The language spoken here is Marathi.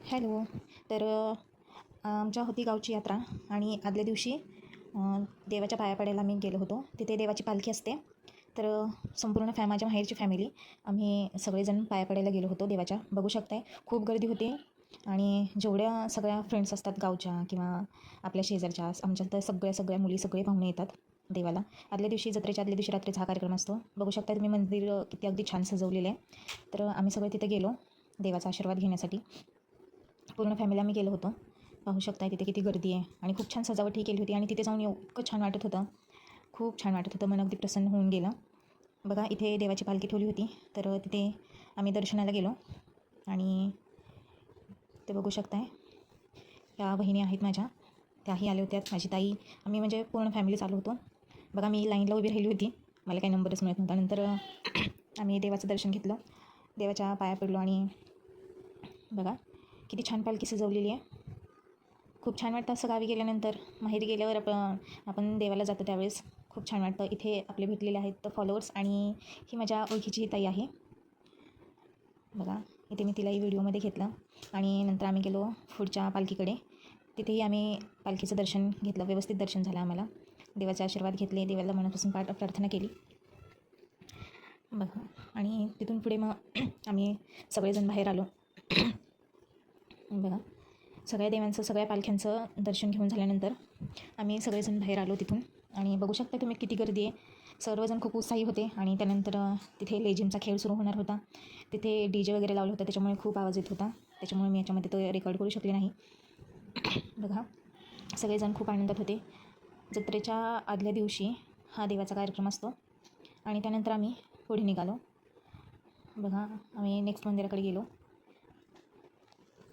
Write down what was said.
हॅलो. तर आमच्या होती गावची यात्रा आणि आदल्या दिवशी देवाच्या पाया पडायला आम्ही गेलो होतो. तिथे देवाची पालखी असते. तर संपूर्ण माझ्या माहेरची फॅमिली आम्ही सगळेजण पाया पडायला गेलो होतो देवाच्या. बघू शकताय खूप गर्दी होती आणि जेवढ्या सगळ्या फ्रेंड्स असतात गावच्या किंवा आपल्या शेजारच्या, आमच्या तर सगळ्या मुली सगळे पाहुणे येतात देवाला. आदल्या दिवशी जत्रेच्या आदल्या दिवशी रात्रीचा हा कार्यक्रम असतो. बघू शकता तुम्ही मंदिर किती अगदी छान सजवलेलं आहे. तर आम्ही सगळे तिथे गेलो देवाचा आशीर्वाद घेण्यासाठी. पूर्ण फॅमिली आम्ही गेलो होतो. पाहू शकता तिथे किती गर्दी आहे आणि खूप छान सजावटही केली होती आणि तिथे जाऊन इतकं छान वाटत होतं, खूप छान वाटत होतं. मन अगदी प्रसन्न होऊन गेलं. बघा इथे देवाची पालखी ठेवली होती, तर तिथे आम्ही दर्शनाला गेलो आणि ते बघू शकताय या बहिणी आहेत माझ्या, त्याही आल्या होत्या. माझी ताई, आम्ही म्हणजे पूर्ण फॅमिलीच आलो होतो. बघा मी लाईनला उभी राहिली होती, मला काही नंबरच मिळत नव्हता. नंतर आम्ही देवाचं दर्शन घेतलं, देवाच्या पाया पडलो आणि बघा किती छान पालखी सजवलेली आहे. खूप छान वाटतं असं गावी गेल्यानंतर. माहेरी गेल्यावर आपण देवाला जातो त्यावेळेस खूप छान वाटतं. इथे आपले भेटलेले आहेत फॉलोअर्स आणि ही माझ्या ओळखीची ही ताई आहे. बघा इथे मी तिलाही व्हिडिओमध्ये घेतलं आणि नंतर आम्ही गेलो पुढच्या पालखीकडे. तिथेही आम्ही पालखीचं दर्शन घेतलं, व्यवस्थित दर्शन झालं आम्हाला. देवाचे आशीर्वाद घेतले, देवाला मनापासून प्रार्थना केली. बघा आणि तिथून पुढे मग आम्ही सगळेजण बाहेर आलो. बघा सगळ्या देवांचं, सगळ्या पालख्यांचं दर्शन घेऊन झाल्यानंतर आम्ही सगळेजण बाहेर आलो तिथून. आणि बघू शकता तुम्ही किती गर्दी आहे. सर्वजण खूप उत्साही होते आणि त्यानंतर तिथे लेझिमचा खेळ सुरू होणार होता. तिथे DJ वगैरे लावलं होतं, त्याच्यामुळे खूप आवाज येत होता. त्याच्यामुळे मी याच्यामध्ये तो रेकॉर्ड करू शकले नाही. बघा सगळेजण खूप आनंदात होते. जत्रेच्या आदल्या दिवशी हा देवाचा कार्यक्रम असतो आणि त्यानंतर आम्ही पुढे निघालो. बघा आम्ही नेक्स्ट मंदिराकडे गेलो.